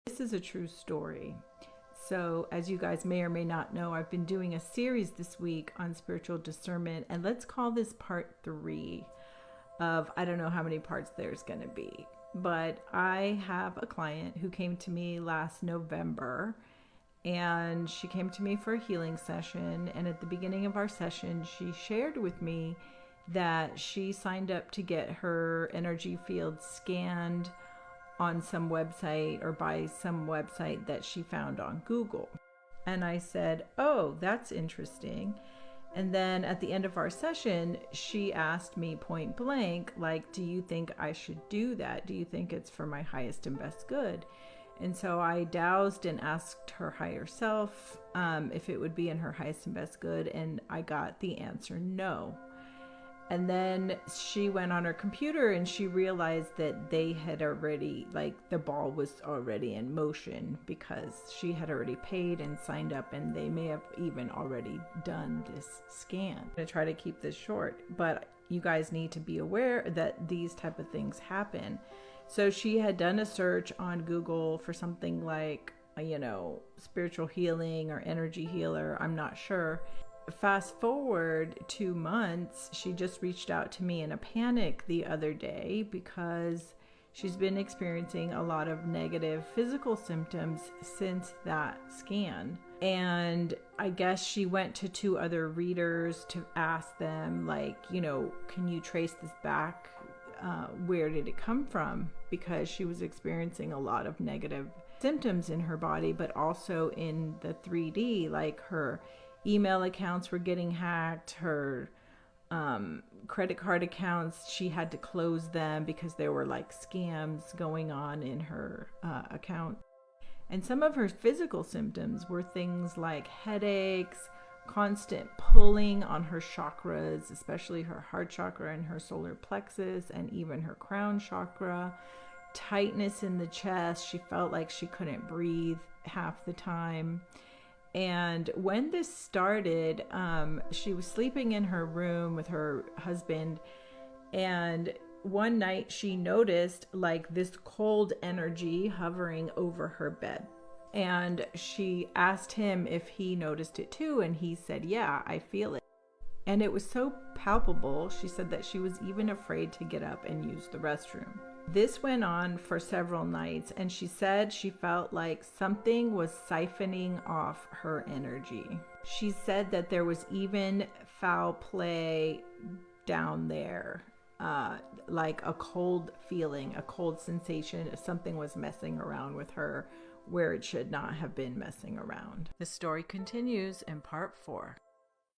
This is a true story. So as you guys may or may not know, I've been doing a series this week on spiritual discernment, and let's call this part 3 of, I don't know how many parts there's going to be, but I have a client who came to me last November, and she came to me for a healing session. And at the beginning of our session, she shared with me that she signed up to get her energy field scanned on some website or by some website that she found on Google. And I said, oh, that's interesting. And then at the end of our session, she asked me point blank, like, do you think I should do that? Do you think it's for my highest and best good? And so I dowsed and asked her higher self if it would be in her highest and best good. And I got the answer no. And then she went on her computer and she realized that they had already, like, the ball was already in motion because she had already paid and signed up, and they may have even already done this scan. I'm going to try to keep this short, but you guys need to be aware that these type of things happen. So she had done a search on Google for something like, spiritual healing or energy healer. I'm not sure. Fast forward 2 months, she just reached out to me in a panic the other day because she's been experiencing a lot of negative physical symptoms since that scan. And I guess she went to 2 other readers to ask them, like, can you trace this back? Where did it come from? Because she was experiencing a lot of negative symptoms in her body, but also in the 3D, like her email accounts were getting hacked, her credit card accounts, she had to close them because there were like scams going on in her account. And some of her physical symptoms were things like headaches, constant pulling on her chakras, especially her heart chakra and her solar plexus, and even her crown chakra, tightness in the chest. She felt like she couldn't breathe half the time. And when this started, she was sleeping in her room with her husband, and one night she noticed like this cold energy hovering over her bed. And she asked him if he noticed it too, and he said, yeah, I feel it. And it was so palpable, she said that she was even afraid to get up and use the restroom. This went on for several nights, and she said she felt like something was siphoning off her energy. She said that there was even foul play down there, like a cold feeling, a cold sensation. Something was messing around with her where it should not have been messing around. The story continues in part 4.